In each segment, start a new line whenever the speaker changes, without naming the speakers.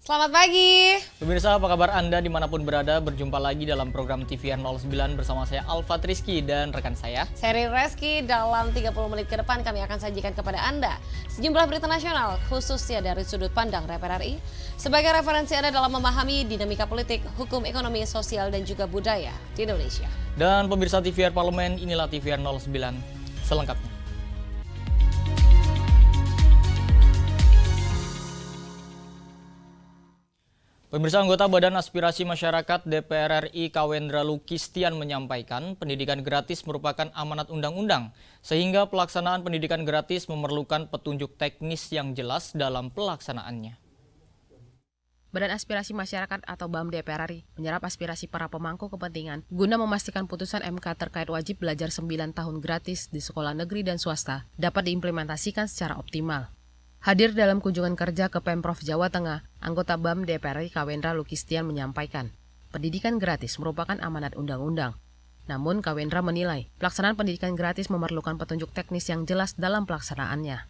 Selamat pagi.
Pemirsa, apa kabar Anda dimanapun berada? Berjumpa lagi dalam program TVR 09 bersama saya Alfa Rizky dan rekan saya
Seri Reski. Dalam 30 menit ke depan kami akan sajikan kepada Anda sejumlah berita nasional khususnya dari sudut pandang DPR RI sebagai referensi Anda dalam memahami dinamika politik, hukum, ekonomi, sosial, dan juga budaya di Indonesia.
Dan pemirsa TVR Parlemen, inilah TVR 09 selengkapnya. Pemirsa, anggota Badan Aspirasi Masyarakat DPR RI Kawendra Lukistian menyampaikan pendidikan gratis merupakan amanat undang-undang, sehingga pelaksanaan pendidikan gratis memerlukan petunjuk teknis yang jelas dalam pelaksanaannya.
Badan Aspirasi Masyarakat atau BAM DPR RI menyerap aspirasi para pemangku kepentingan guna memastikan putusan MK terkait wajib belajar 9 tahun gratis di sekolah negeri dan swasta dapat diimplementasikan secara optimal. Hadir dalam kunjungan kerja ke Pemprov Jawa Tengah, anggota BAM DPR RI Kawendra Lukistian menyampaikan, pendidikan gratis merupakan amanat undang-undang. Namun Kawendra menilai, pelaksanaan pendidikan gratis memerlukan petunjuk teknis yang jelas dalam pelaksanaannya.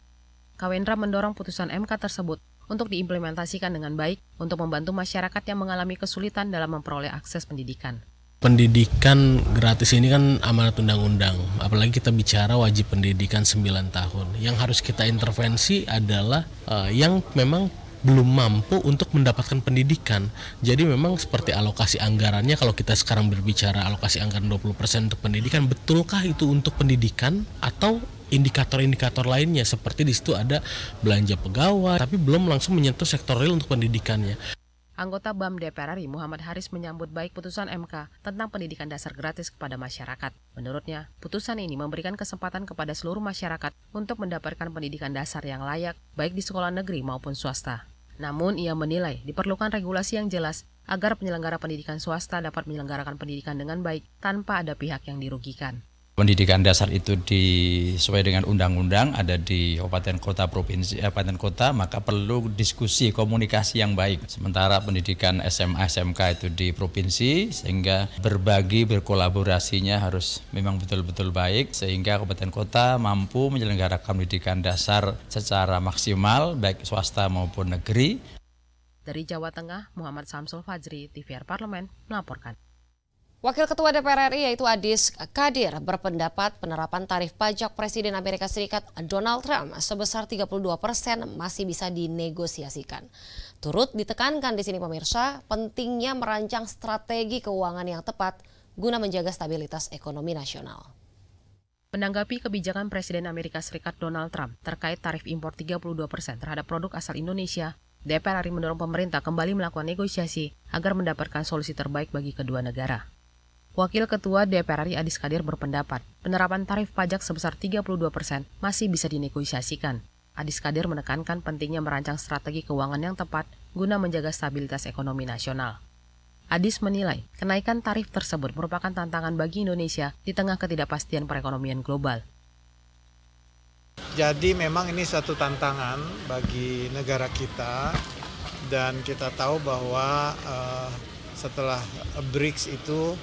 Kawendra mendorong putusan MK tersebut untuk diimplementasikan dengan baik untuk membantu masyarakat yang mengalami kesulitan dalam memperoleh akses pendidikan.
Pendidikan gratis ini kan amanat undang-undang, apalagi kita bicara wajib pendidikan 9 tahun. Yang harus kita intervensi adalah yang memang belum mampu untuk mendapatkan pendidikan. Jadi memang seperti alokasi anggarannya, kalau kita sekarang berbicara alokasi anggaran 20% untuk pendidikan, betulkah itu untuk pendidikan atau indikator-indikator lainnya, seperti di situ ada belanja pegawai, tapi belum langsung menyentuh sektor real untuk pendidikannya.
Anggota BAM DPR RI Muhammad Haris menyambut baik putusan MK tentang pendidikan dasar gratis kepada masyarakat. Menurutnya, putusan ini memberikan kesempatan kepada seluruh masyarakat untuk mendapatkan pendidikan dasar yang layak, baik di sekolah negeri maupun swasta. Namun, ia menilai diperlukan regulasi yang jelas agar penyelenggara pendidikan swasta dapat menyelenggarakan pendidikan dengan baik tanpa ada pihak yang dirugikan.
Pendidikan dasar itu sesuai dengan undang-undang, ada di kabupaten kota provinsi, kabupaten kota, maka perlu diskusi komunikasi yang baik. Sementara pendidikan SMA SMK itu di provinsi, sehingga berbagi berkolaborasinya harus memang betul-betul baik, sehingga kabupaten kota mampu menyelenggarakan pendidikan dasar secara maksimal baik swasta maupun negeri.
Dari Jawa Tengah, Muhammad Samsul Fajri, TVR Parlemen melaporkan.
Wakil Ketua DPR RI yaitu Adis Kadir berpendapat penerapan tarif pajak Presiden Amerika Serikat Donald Trump sebesar 32% masih bisa dinegosiasikan. Turut ditekankan di sini pemirsa, pentingnya merancang strategi keuangan yang tepat guna menjaga stabilitas ekonomi nasional.
Menanggapi kebijakan Presiden Amerika Serikat Donald Trump terkait tarif impor 32% terhadap produk asal Indonesia, DPR RI mendorong pemerintah kembali melakukan negosiasi agar mendapatkan solusi terbaik bagi kedua negara. Wakil Ketua DPR RI Adis Kadir berpendapat, penerapan tarif pajak sebesar 32% masih bisa dinegosiasikan. Adis Kadir menekankan pentingnya merancang strategi keuangan yang tepat guna menjaga stabilitas ekonomi nasional. Adis menilai, kenaikan tarif tersebut merupakan tantangan bagi Indonesia di tengah ketidakpastian perekonomian global.
Jadi memang ini satu tantangan bagi negara kita, dan kita tahu bahwa setelah BRICS itu,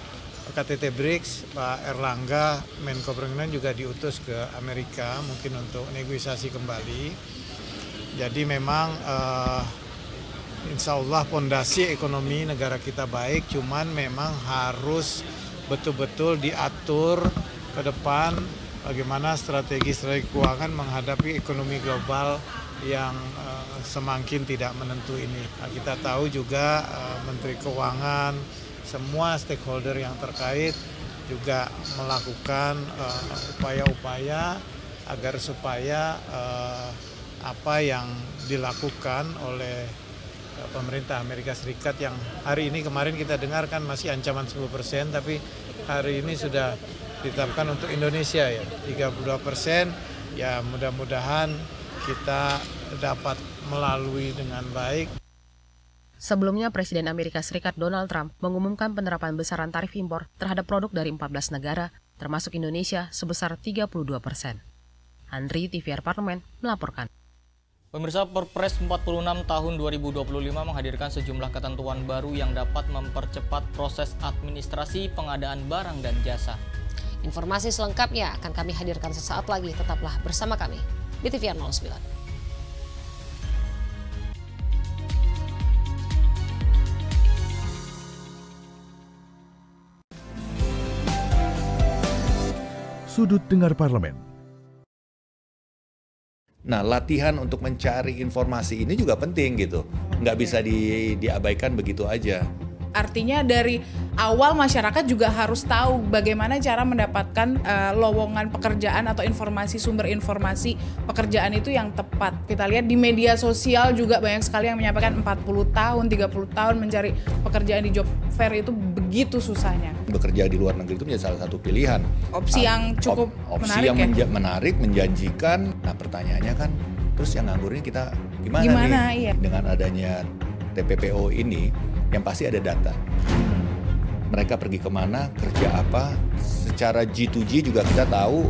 KTT BRICS, Pak Erlangga, Menko Perekonomian juga diutus ke Amerika mungkin untuk negosiasi kembali. Jadi memang insya Allah fondasi ekonomi negara kita baik, cuman memang harus betul-betul diatur ke depan bagaimana strategi keuangan menghadapi ekonomi global yang semakin tidak menentu ini. Nah, kita tahu juga Menteri Keuangan, semua stakeholder yang terkait juga melakukan upaya-upaya agar supaya apa yang dilakukan oleh pemerintah Amerika Serikat yang hari ini kemarin kita dengarkan masih ancaman 10%, tapi hari ini sudah ditetapkan untuk Indonesia ya 32%, ya mudah-mudahan kita dapat melalui dengan baik.
Sebelumnya, Presiden Amerika Serikat Donald Trump mengumumkan penerapan besaran tarif impor terhadap produk dari 14 negara, termasuk Indonesia, sebesar 32%. Andri, TVR Parlemen, melaporkan.
Pemirsa, Perpres 46 tahun 2025 menghadirkan sejumlah ketentuan baru yang dapat mempercepat proses administrasi pengadaan barang dan jasa.
Informasi selengkapnya akan kami hadirkan sesaat lagi. Tetaplah bersama kami di TVR 09.
Sudut Dengar Parlemen.
Nah, latihan untuk mencari informasi ini juga penting gitu. Nggak bisa diabaikan begitu aja.
Artinya dari awal masyarakat juga harus tahu bagaimana cara mendapatkan lowongan pekerjaan atau sumber informasi pekerjaan itu yang tepat. Kita lihat di media sosial juga banyak sekali yang menyampaikan 40 tahun, 30 tahun mencari pekerjaan di job fair itu begitu susahnya.
Bekerja di luar negeri itu menjadi salah satu pilihan.
Opsi yang cukup
opsi
menarik
yang menarik, menjanjikan. Nah, pertanyaannya kan, terus yang nganggur ini kita gimana nih?
Iya.
Dengan adanya TPPO ini, yang pasti ada data. Mereka pergi kemana, kerja apa. Secara G2G juga kita tahu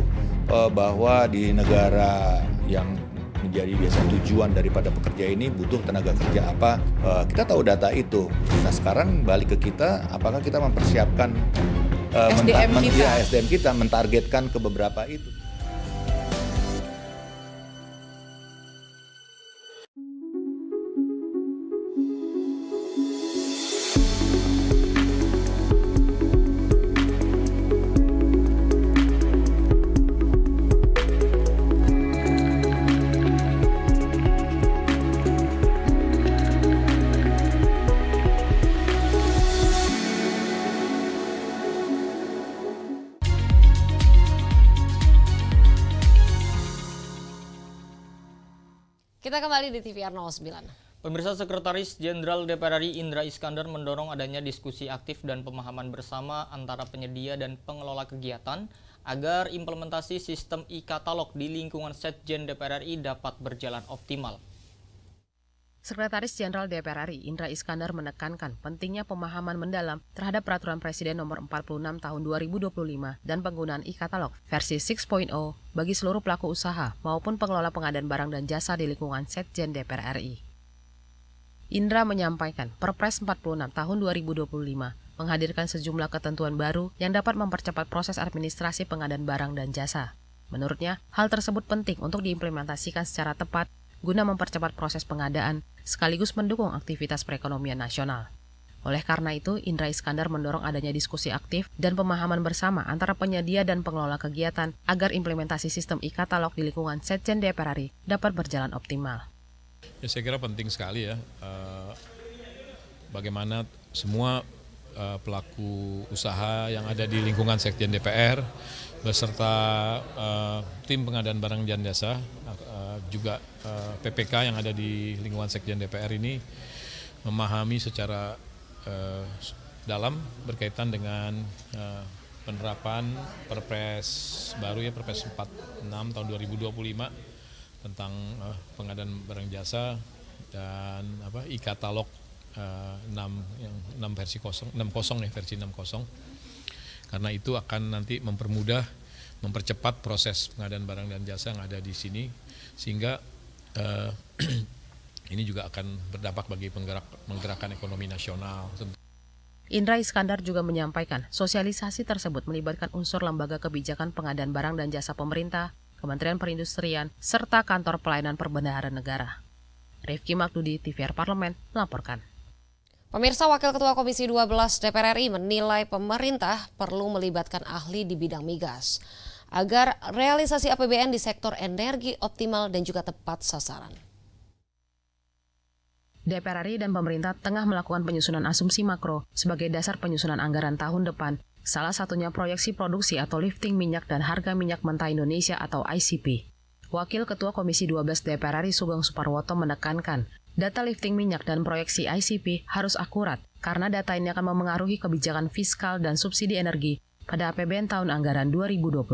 bahwa di negara yang menjadi biasa tujuan daripada pekerja ini butuh tenaga kerja apa. Kita tahu data itu. Nah, sekarang balik ke kita, apakah kita mempersiapkan SDM kita mentargetkan ke beberapa itu.
Kita kembali di TVR 09.
Pemirsa, Sekretaris Jenderal DPR RI Indra Iskandar mendorong adanya diskusi aktif dan pemahaman bersama antara penyedia dan pengelola kegiatan agar implementasi sistem e-katalog di lingkungan Setjen DPR RI dapat berjalan optimal.
Sekretaris Jenderal DPR RI Indra Iskandar menekankan pentingnya pemahaman mendalam terhadap Peraturan Presiden Nomor 46 Tahun 2025 dan penggunaan e-katalog versi 6.0 bagi seluruh pelaku usaha maupun pengelola pengadaan barang dan jasa di lingkungan Setjen DPR RI. Indra menyampaikan Perpres 46 Tahun 2025 menghadirkan sejumlah ketentuan baru yang dapat mempercepat proses administrasi pengadaan barang dan jasa. Menurutnya, hal tersebut penting untuk diimplementasikan secara tepat guna mempercepat proses pengadaan, sekaligus mendukung aktivitas perekonomian nasional. Oleh karena itu, Indra Iskandar mendorong adanya diskusi aktif dan pemahaman bersama antara penyedia dan pengelola kegiatan agar implementasi sistem e-katalog di lingkungan Setjen DPR RI dapat berjalan optimal.
Ya, saya kira penting sekali ya, bagaimana semua pelaku usaha yang ada di lingkungan Setjen DPR beserta tim pengadaan barang dan jasa, juga PPK yang ada di lingkungan Setjen DPR ini memahami secara dalam berkaitan dengan penerapan Perpres baru ya, Perpres 46 tahun 2025 tentang pengadaan barang jasa dan e-katalog 6 versi 60 nih, versi 60. Karena itu akan nanti mempercepat proses pengadaan barang dan jasa yang ada di sini, sehingga ini juga akan berdampak bagi menggerakkan ekonomi nasional.
Indra Iskandar juga menyampaikan sosialisasi tersebut melibatkan unsur lembaga kebijakan pengadaan barang dan jasa pemerintah, Kementerian Perindustrian, serta Kantor Pelayanan Perbendaharaan Negara. Rifki Makdudi, TVR Parlemen, melaporkan.
Pemirsa, Wakil Ketua Komisi 12 DPR RI menilai pemerintah perlu melibatkan ahli di bidang migas agar realisasi APBN di sektor energi optimal dan juga tepat sasaran.
DPR RI dan pemerintah tengah melakukan penyusunan asumsi makro sebagai dasar penyusunan anggaran tahun depan, salah satunya proyeksi produksi atau lifting minyak dan harga minyak mentah Indonesia atau ICP. Wakil Ketua Komisi 12 DPR RI Sugeng Suparwoto menekankan, data lifting minyak dan proyeksi ICP harus akurat karena data ini akan memengaruhi kebijakan fiskal dan subsidi energi pada APBN tahun anggaran 2026.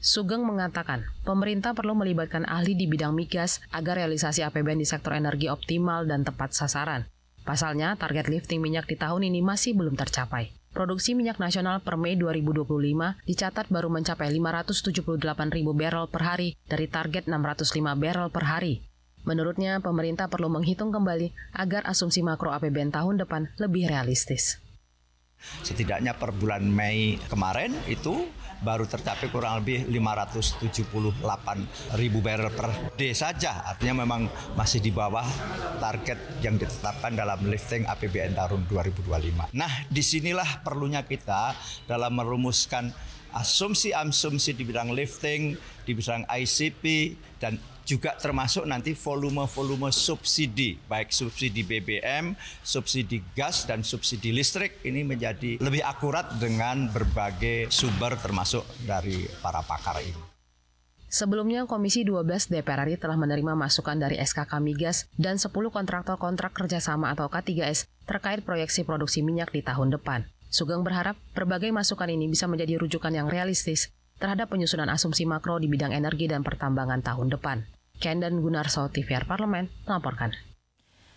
Sugeng mengatakan, pemerintah perlu melibatkan ahli di bidang migas agar realisasi APBN di sektor energi optimal dan tepat sasaran. Pasalnya, target lifting minyak di tahun ini masih belum tercapai. Produksi minyak nasional per Mei 2025 dicatat baru mencapai 578.000 barrel per hari dari target 605 barrel per hari. Menurutnya, pemerintah perlu menghitung kembali agar asumsi makro APBN tahun depan lebih realistis.
Setidaknya per bulan Mei kemarin itu baru tercapai kurang lebih 578.000 barrel per day saja. Artinya memang masih di bawah target yang ditetapkan dalam lifting APBN tahun 2025. Nah, disinilah perlunya kita dalam merumuskan asumsi-asumsi di bidang lifting, di bidang ICP, dan juga termasuk nanti volume-volume subsidi, baik subsidi BBM, subsidi gas, dan subsidi listrik. Ini menjadi lebih akurat dengan berbagai sumber termasuk dari para pakar ini.
Sebelumnya, Komisi 12 DPR RI telah menerima masukan dari SKK Migas dan 10 kontraktor kontrak kerjasama atau K3S terkait proyeksi produksi minyak di tahun depan. Sugeng berharap berbagai masukan ini bisa menjadi rujukan yang realistis terhadap penyusunan asumsi makro di bidang energi dan pertambangan tahun depan. Kendan Gunarso, TVR Parlemen, melaporkan.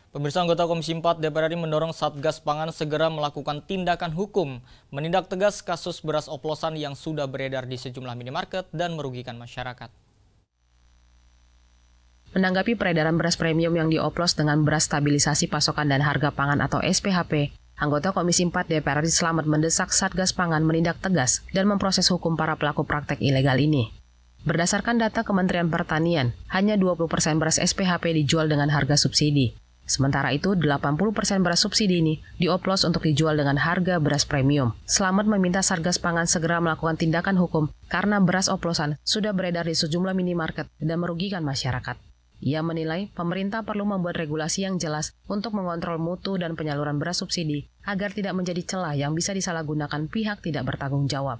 Pemirsa, anggota Komisi 4 DPR RI mendorong Satgas Pangan segera melakukan tindakan hukum, menindak tegas kasus beras oplosan yang sudah beredar di sejumlah minimarket dan merugikan masyarakat.
Menanggapi peredaran beras premium yang dioplos dengan beras stabilisasi pasokan dan harga pangan atau SPHP, anggota Komisi 4 DPR RI Slamet mendesak Satgas Pangan menindak tegas dan memproses hukum para pelaku praktek ilegal ini. Berdasarkan data Kementerian Pertanian, hanya 20% beras SPHP dijual dengan harga subsidi. Sementara itu, 80% beras subsidi ini dioplos untuk dijual dengan harga beras premium. Slamet meminta Satgas Pangan segera melakukan tindakan hukum karena beras oplosan sudah beredar di sejumlah minimarket dan merugikan masyarakat. Ia menilai pemerintah perlu membuat regulasi yang jelas untuk mengontrol mutu dan penyaluran beras subsidi agar tidak menjadi celah yang bisa disalahgunakan pihak tidak bertanggung jawab.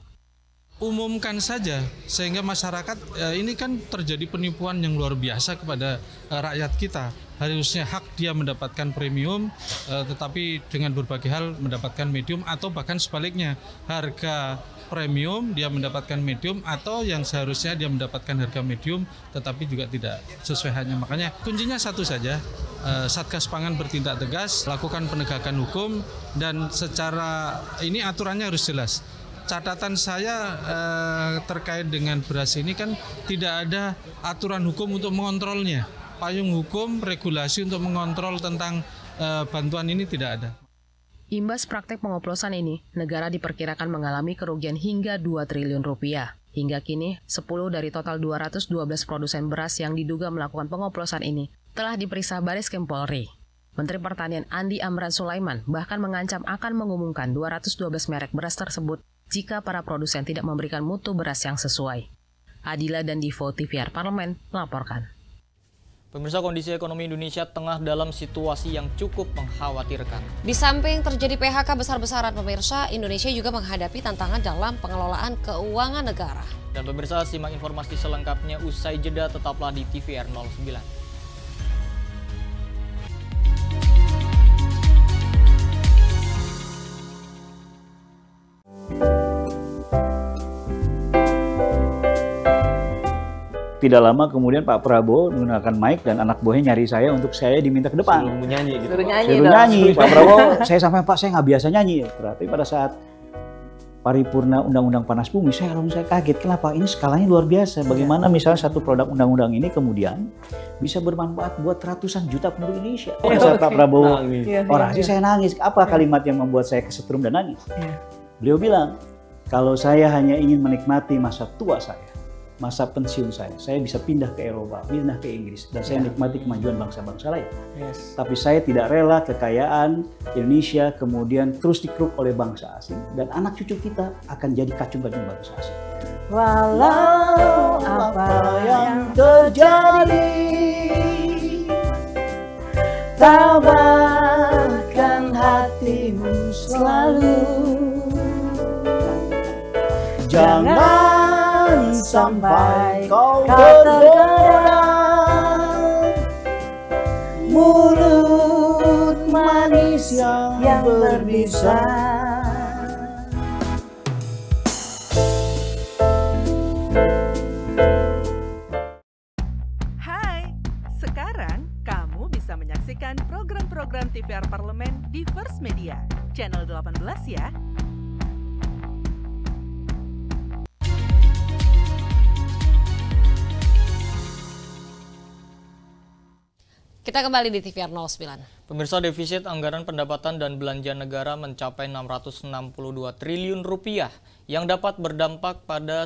Umumkan saja sehingga masyarakat ini kan terjadi penipuan yang luar biasa kepada rakyat kita. Harusnya hak dia mendapatkan premium tetapi dengan berbagai hal mendapatkan medium atau bahkan sebaliknya, harga premium dia mendapatkan medium atau yang seharusnya dia mendapatkan harga medium tetapi juga tidak sesuai hanya. Makanya kuncinya satu saja, Satgas Pangan bertindak tegas, lakukan penegakan hukum dan secara ini aturannya harus jelas. Catatan saya terkait dengan beras ini kan tidak ada aturan hukum untuk mengontrolnya. Payung hukum, regulasi untuk mengontrol tentang bantuan ini tidak ada.
Imbas praktek pengoplosan ini, negara diperkirakan mengalami kerugian hingga 2 triliun rupiah. Hingga kini, 10 dari total 212 produsen beras yang diduga melakukan pengoplosan ini telah diperiksa Baris Krim Polri. Menteri Pertanian Andi Amran Sulaiman bahkan mengancam akan mengumumkan 212 merek beras tersebut jika para produsen tidak memberikan mutu beras yang sesuai. Adila dan Divo, TVR Parlemen, melaporkan.
Pemirsa, kondisi ekonomi Indonesia tengah dalam situasi yang cukup mengkhawatirkan.
Di samping terjadi PHK besar-besaran, pemirsa, Indonesia juga menghadapi tantangan dalam pengelolaan keuangan negara.
Dan pemirsa, simak informasi selengkapnya usai jeda, tetaplah di TVR 09.
Tidak lama kemudian Pak Prabowo menggunakan mic dan anak buahnya nyari saya untuk saya diminta ke depan.
Suruh nyanyi gitu.
Suruh nyanyi. Pak Prabowo, saya sampai Pak, saya nggak biasa nyanyi. Tapi pada saat paripurna Undang-Undang Panas Bumi, saya kaget. Kenapa? Ini skalanya luar biasa. Bagaimana misalnya satu produk undang-undang ini kemudian bisa bermanfaat buat ratusan juta penduduk Indonesia. Pada saat Pak Prabowo, orang sih saya nangis. Apa kalimat yang membuat saya kesetrum dan nangis? Beliau bilang, kalau saya hanya ingin menikmati masa tua saya, masa pensiun saya bisa pindah ke Eropa, pindah ke Inggris, dan saya menikmati kemajuan bangsa-bangsa lain. Tapi saya tidak rela kekayaan Indonesia kemudian terus dikeruk oleh bangsa asing, dan anak cucu kita akan jadi kacung-kacung bangsa asing.
Walau apa yang terjadi, tabahkan hatimu selalu. Jangan sampai kau tergoda mulut manis yang berbisa.
Hai, sekarang kamu bisa menyaksikan program-program TVR Parlemen di First Media, channel 18 ya.
Kita kembali di TVR 09.
Pemirsa, defisit anggaran pendapatan dan belanja negara mencapai 662 triliun rupiah yang dapat berdampak pada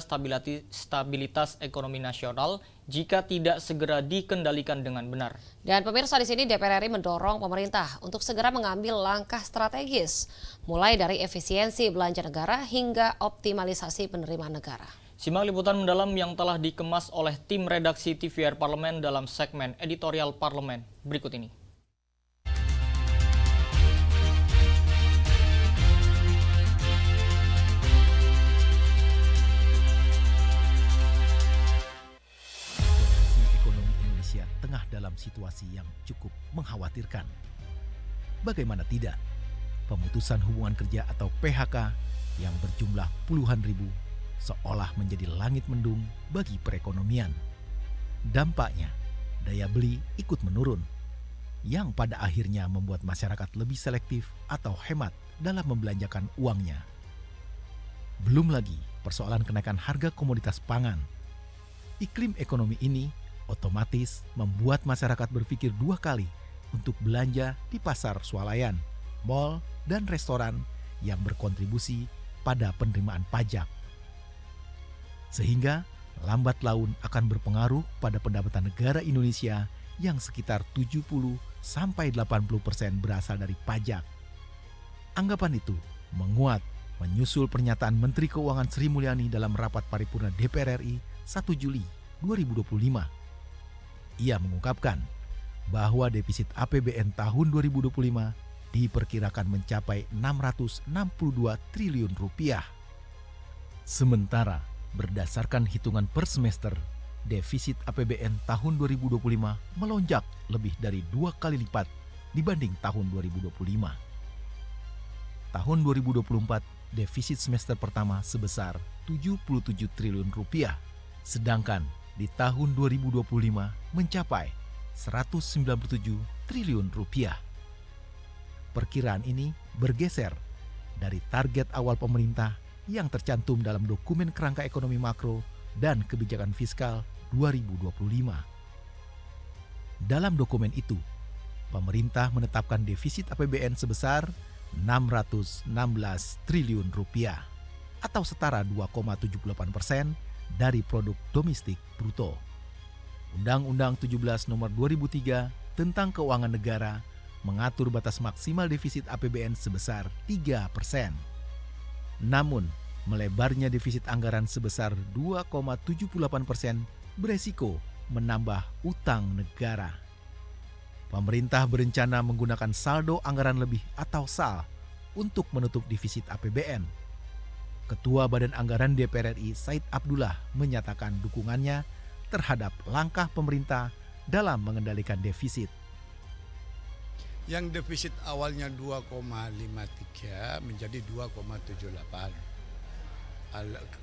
stabilitas ekonomi nasional jika tidak segera dikendalikan dengan benar.
Dan pemirsa, di sini DPR RI mendorong pemerintah untuk segera mengambil langkah strategis, mulai dari efisiensi belanja negara hingga optimalisasi penerimaan negara.
Simak liputan mendalam yang telah dikemas oleh tim redaksi TVR Parlemen dalam segmen editorial Parlemen berikut ini.
Kondisi ekonomi Indonesia tengah dalam situasi yang cukup mengkhawatirkan. Bagaimana tidak, pemutusan hubungan kerja atau PHK yang berjumlah puluhan ribu seolah menjadi langit mendung bagi perekonomian. Dampaknya, daya beli ikut menurun, yang pada akhirnya membuat masyarakat lebih selektif atau hemat dalam membelanjakan uangnya. Belum lagi persoalan kenaikan harga komoditas pangan. Iklim ekonomi ini otomatis membuat masyarakat berpikir dua kali untuk belanja di pasar swalayan, mal, dan restoran yang berkontribusi pada penerimaan pajak. Sehingga lambat laun akan berpengaruh pada pendapatan negara Indonesia yang sekitar 70-80% berasal dari pajak. Anggapan itu menguat menyusul pernyataan Menteri Keuangan Sri Mulyani dalam rapat paripurna DPR RI 1 Juli 2025. Ia mengungkapkan bahwa defisit APBN tahun 2025 diperkirakan mencapai 662 triliun rupiah. Sementara berdasarkan hitungan per semester, defisit APBN tahun 2025 melonjak lebih dari 2 kali lipat dibanding tahun 2025. Tahun 2024, defisit semester pertama sebesar 77 triliun rupiah, sedangkan di tahun 2025 mencapai 197 triliun rupiah. Perkiraan ini bergeser dari target awal pemerintah yang tercantum dalam dokumen kerangka ekonomi makro dan kebijakan fiskal 2025. Dalam dokumen itu, pemerintah menetapkan defisit APBN sebesar 616 triliun rupiah atau setara 2,78% dari produk domestik bruto. Undang-Undang 17 Nomor 2003 tentang Keuangan Negara mengatur batas maksimal defisit APBN sebesar 3%. Namun, melebarnya defisit anggaran sebesar 2,78% beresiko menambah utang negara. Pemerintah berencana menggunakan saldo anggaran lebih atau SAL untuk menutup defisit APBN. Ketua Badan Anggaran DPR RI Said Abdullah menyatakan dukungannya terhadap langkah pemerintah dalam mengendalikan defisit.
Yang defisit awalnya 2,53 menjadi 2,78.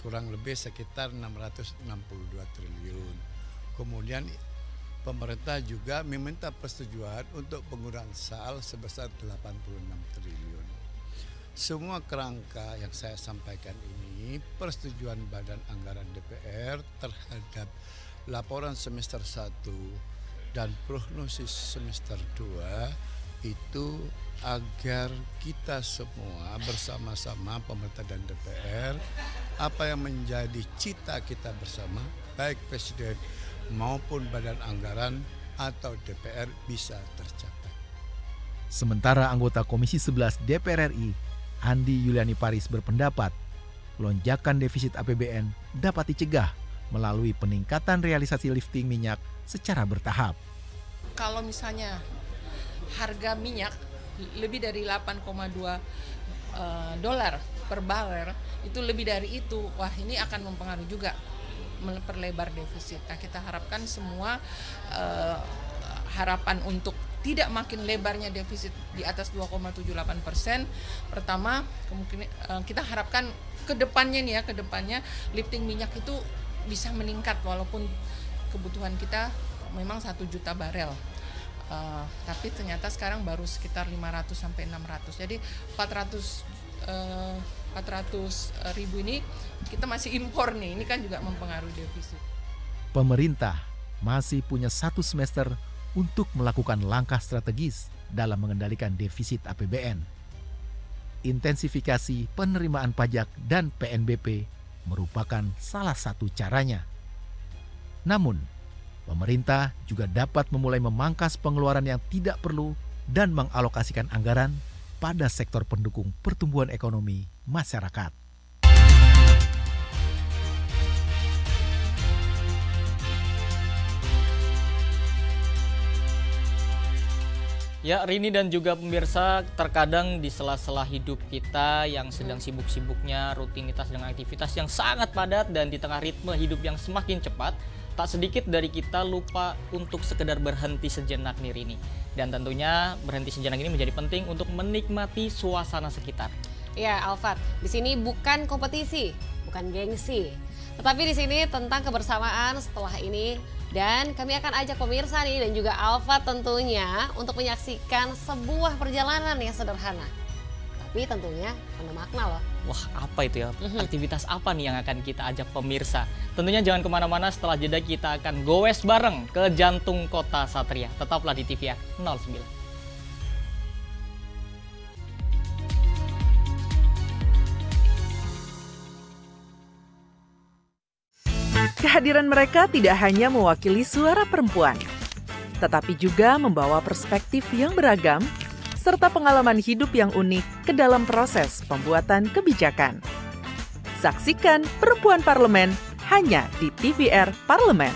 Kurang lebih sekitar 662 triliun. Kemudian pemerintah juga meminta persetujuan untuk penggunaan SAL sebesar 86 triliun. Semua kerangka yang saya sampaikan ini persetujuan Badan Anggaran DPR terhadap laporan semester 1 dan prognosis semester 2 itu agar kita semua bersama-sama pemerintah dan DPR apa yang menjadi cita kita bersama baik Presiden maupun Badan Anggaran atau DPR bisa tercapai.
Sementara anggota Komisi 11 DPR RI Andi Yuliani Paris berpendapat lonjakan defisit APBN dapat dicegah melalui peningkatan realisasi lifting minyak secara bertahap.
Kalau misalnya harga minyak lebih dari 8,2 dolar per barel, itu lebih dari itu, wah ini akan mempengaruhi juga memperlebar defisit. Nah, kita harapkan semua harapan untuk tidak makin lebarnya defisit di atas 2,78%. Pertama, kemungkinan kita harapkan kedepannya lifting minyak itu bisa meningkat walaupun kebutuhan kita memang 1 juta barel. Tapi ternyata sekarang baru sekitar 500 sampai 600. Jadi 400 ribu ini kita masih impor nih. Ini kan juga mempengaruhi defisit.
Pemerintah masih punya 1 semester untuk melakukan langkah strategis dalam mengendalikan defisit APBN. Intensifikasi penerimaan pajak dan PNBP merupakan salah satu caranya. Namun, pemerintah juga dapat memulai memangkas pengeluaran yang tidak perlu dan mengalokasikan anggaran pada sektor pendukung pertumbuhan ekonomi masyarakat.
Ya, Rini dan juga pemirsa, terkadang di sela-sela hidup kita yang sedang sibuk-sibuknya, rutinitas dengan aktivitas yang sangat padat dan di tengah ritme hidup yang semakin cepat, tak sedikit dari kita lupa untuk sekedar berhenti sejenak nih Rini. Dan tentunya berhenti sejenak ini menjadi penting untuk menikmati suasana sekitar.
Ya, Alfat, di sini bukan kompetisi, bukan gengsi. Tetapi di sini tentang kebersamaan setelah ini. Dan kami akan ajak pemirsa nih dan juga Alfat tentunya untuk menyaksikan sebuah perjalanan yang sederhana. Tapi tentunya penuh makna loh.
Wah, apa itu ya? Aktivitas apa nih yang akan kita ajak pemirsa? Tentunya jangan kemana-mana, setelah jeda kita akan goes bareng ke jantung kota Satria. Tetaplah di TVR 09.
Kehadiran mereka tidak hanya mewakili suara perempuan, tetapi juga membawa perspektif yang beragam serta pengalaman hidup yang unik ke dalam proses pembuatan kebijakan. Saksikan Perempuan Parlemen hanya di TVR Parlemen.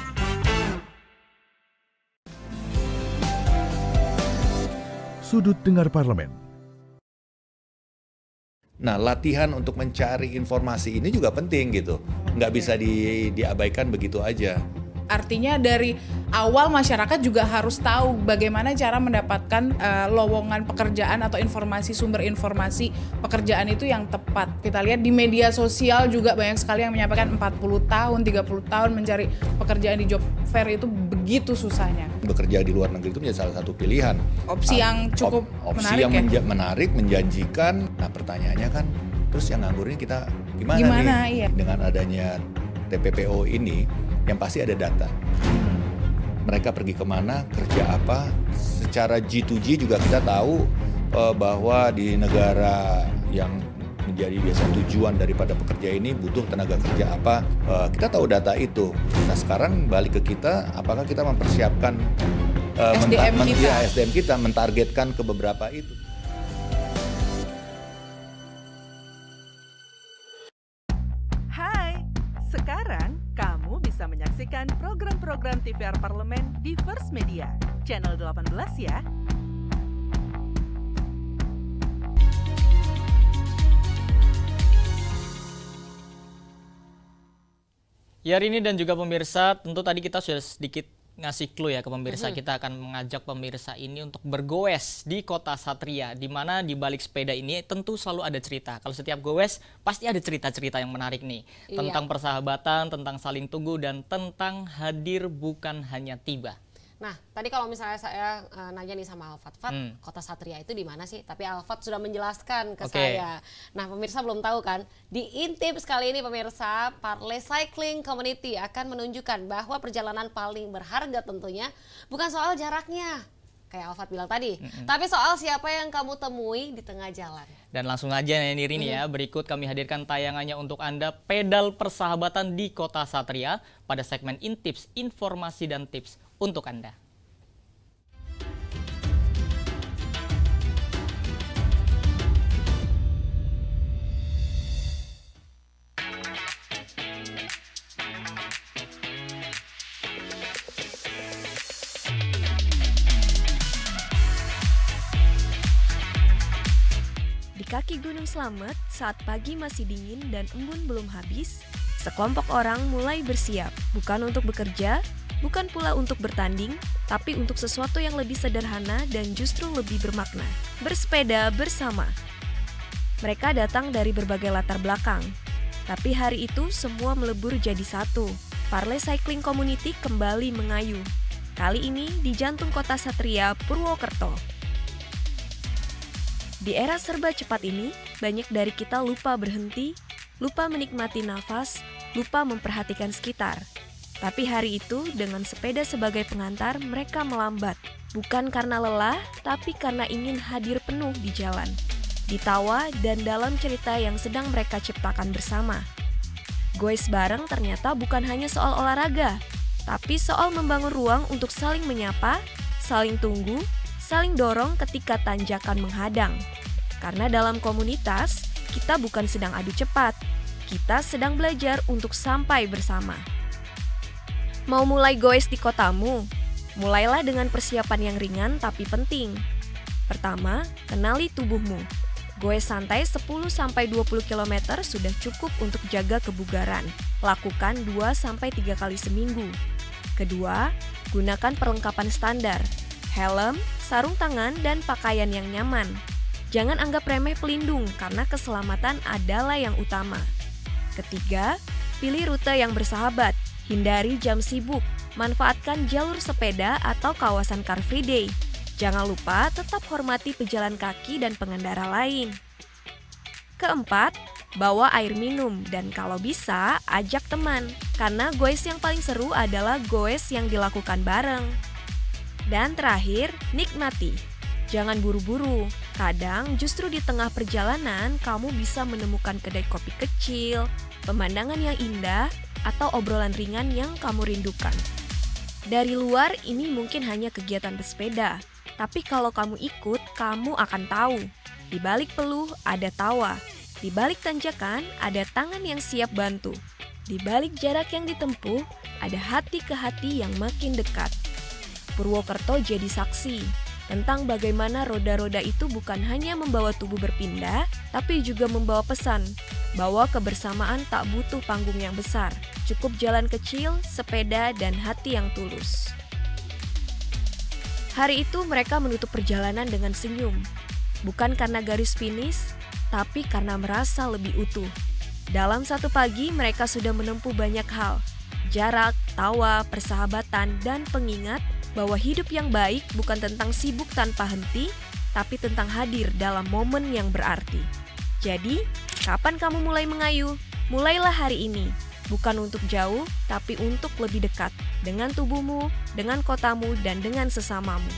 Sudut Dengar Parlemen.
Nah, latihan untuk mencari informasi ini juga penting gitu. Nggak bisa diabaikan begitu aja.
Artinya dari awal masyarakat juga harus tahu bagaimana cara mendapatkan lowongan pekerjaan atau sumber informasi pekerjaan itu yang tepat. Kita lihat di media sosial juga banyak sekali yang menyampaikan 40 tahun, 30 tahun mencari pekerjaan di job fair itu begitu susahnya.
Bekerja di luar negeri itu menjadi salah satu pilihan.
Opsi yang cukup
opsi
menarik
yang menarik, menjanjikan. Nah, pertanyaannya kan, terus yang nganggur ini kita gimana nih?
Iya.
Dengan adanya TPPO ini, yang pasti ada data. Mereka pergi kemana, kerja apa. Secara G2G juga kita tahu bahwa di negara yang menjadi biasa tujuan daripada pekerja ini butuh tenaga kerja apa. Kita tahu data itu. Nah, sekarang balik ke kita, apakah kita mempersiapkan SDM kita mentargetkan ke beberapa itu.
Sekarang, kamu bisa menyaksikan program-program TVR Parlemen di First Media, channel 18 ya.
Ya, Rini dan juga pemirsa, tentu tadi kita sudah sedikit ngasih clue ya ke pemirsa. Kita akan mengajak pemirsa ini untuk bergoes di kota Satria, di mana di balik sepeda ini tentu selalu ada cerita. Kalau setiap goes pasti ada cerita-cerita yang menarik nih, tentang persahabatan, tentang saling tunggu, dan tentang hadir bukan hanya tiba.
Nah, tadi kalau misalnya saya nanya nih sama Alfat, kota Satria itu di mana sih? Tapi Alfat sudah menjelaskan ke saya. Nah, pemirsa belum tahu kan? Di Intips kali ini pemirsa, Parley Cycling Community akan menunjukkan bahwa perjalanan paling berharga tentunya bukan soal jaraknya, kayak Alfat bilang tadi, tapi soal siapa yang kamu temui di tengah jalan. Dan langsung aja nih Rini ya, berikut kami hadirkan tayangannya untuk Anda, pedal persahabatan di kota Satria pada segmen Intips, informasi dan tips untuk Anda.
Di kaki Gunung Slamet, saat pagi masih dingin dan embun belum habis, sekelompok orang mulai bersiap, bukan untuk bekerja, bukan pula untuk bertanding, tapi untuk sesuatu yang lebih sederhana dan justru lebih bermakna, bersepeda bersama. Mereka datang dari berbagai latar belakang, tapi hari itu semua melebur jadi satu. Parley Cycling Community kembali mengayu, kali ini di jantung kota Satria, Purwokerto. Di era serba cepat ini, banyak dari kita lupa berhenti, lupa menikmati nafas, lupa memperhatikan sekitar. Tapi hari itu dengan sepeda sebagai pengantar mereka melambat. Bukan karena lelah, tapi karena ingin hadir penuh di jalan, di tawa dan dalam cerita yang sedang mereka ciptakan bersama. Goes bareng ternyata bukan hanya soal olahraga, tapi soal membangun ruang untuk saling menyapa, saling tunggu, saling dorong ketika tanjakan menghadang. Karena dalam komunitas, kita bukan sedang adu cepat, kita sedang belajar untuk sampai bersama. Mau mulai goes di kotamu? Mulailah dengan persiapan yang ringan tapi penting. Pertama, kenali tubuhmu. Goes santai 10-20 km sudah cukup untuk jaga kebugaran. Lakukan 2-3 kali seminggu. Kedua, gunakan perlengkapan standar. Helm, sarung tangan, dan pakaian yang nyaman. Jangan anggap remeh pelindung karena keselamatan adalah yang utama. Ketiga, pilih rute yang bersahabat. Hindari jam sibuk, manfaatkan jalur sepeda atau kawasan Car Free Day. Jangan lupa tetap hormati pejalan kaki dan pengendara lain. Keempat, bawa air minum dan kalau bisa ajak teman. Karena goes yang paling seru adalah goes yang dilakukan bareng. Dan terakhir, nikmati. Jangan buru-buru. Kadang justru di tengah perjalanan kamu bisa menemukan kedai kopi kecil, pemandangan yang indah, atau obrolan ringan yang kamu rindukan. Dari luar ini mungkin hanya kegiatan bersepeda, tapi kalau kamu ikut, kamu akan tahu. Di balik peluh ada tawa, di balik tanjakan ada tangan yang siap bantu, di balik jarak yang ditempuh ada hati ke hati yang makin dekat. Purwokerto jadi saksi tentang bagaimana roda-roda itu bukan hanya membawa tubuh berpindah, tapi juga membawa pesan bahwa kebersamaan tak butuh panggung yang besar, cukup jalan kecil, sepeda, dan hati yang tulus. Hari itu mereka menutup perjalanan dengan senyum, bukan karena garis finish, tapi karena merasa lebih utuh. Dalam satu pagi mereka sudah menempuh banyak hal, jarak, tawa, persahabatan, dan pengingat bahwa hidup yang baik bukan tentang sibuk tanpa henti, tapi tentang hadir dalam momen yang berarti. Jadi, kapan kamu mulai mengayuh? Mulailah hari ini. Bukan untuk jauh, tapi untuk lebih dekat. Dengan tubuhmu, dengan kotamu, dan dengan sesamamu.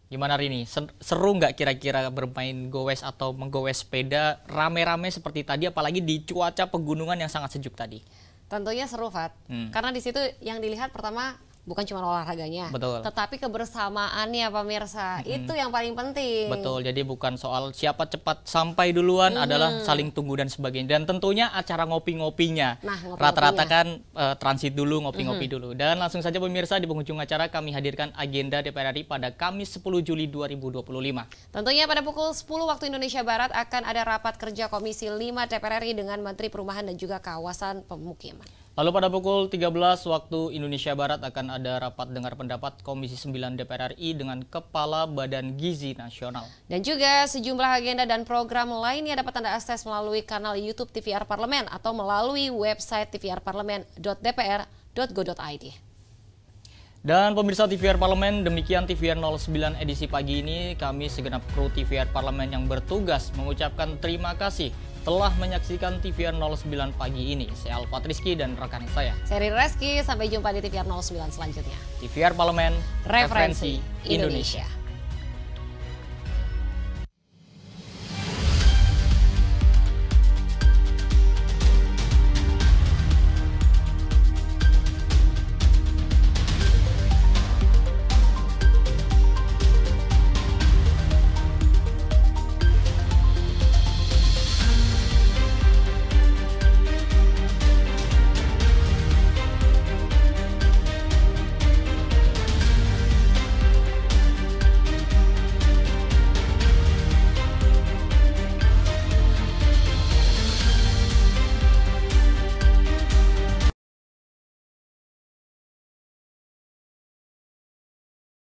Gimana Rini? Seru nggak kira-kira bermain goes atau menggoes sepeda rame-rame seperti tadi, apalagi di cuaca pegunungan yang sangat sejuk tadi?
Tentunya seru, Fat. Karena di situ yang dilihat pertama bukan cuma olahraganya,
betul,
tetapi kebersamaannya pemirsa. Itu yang paling penting.
Betul, jadi bukan soal siapa cepat sampai duluan, adalah saling tunggu dan sebagainya. Dan tentunya acara ngopi-ngopinya.
Nah,
rata-rata kan transit dulu, ngopi-ngopi dulu. Dan langsung saja pemirsa, di penghujung acara kami hadirkan agenda DPR RI pada Kamis 10 Juli 2025.
Tentunya pada pukul 10 waktu Indonesia Barat akan ada rapat kerja Komisi 5 DPR RI dengan Menteri Perumahan dan juga Kawasan Pemukiman.
Lalu pada pukul 13 waktu Indonesia Barat akan ada rapat dengar pendapat Komisi 9 DPR RI dengan Kepala Badan Gizi Nasional.
Dan juga sejumlah agenda dan program lainnya dapat Anda akses melalui kanal YouTube TVR Parlemen atau melalui website tvrparlemen.dpr.go.id.
Dan pemirsa TVR Parlemen, demikian TVR 09 edisi pagi ini. Kami segenap kru TVR Parlemen yang bertugas mengucapkan terima kasih telah menyaksikan TVR 09 pagi ini. Saya Alfat Rizky dan rekan saya
Seri Reski, sampai jumpa di TVR 09 selanjutnya.
TVR Parlemen,
Referensi Indonesia.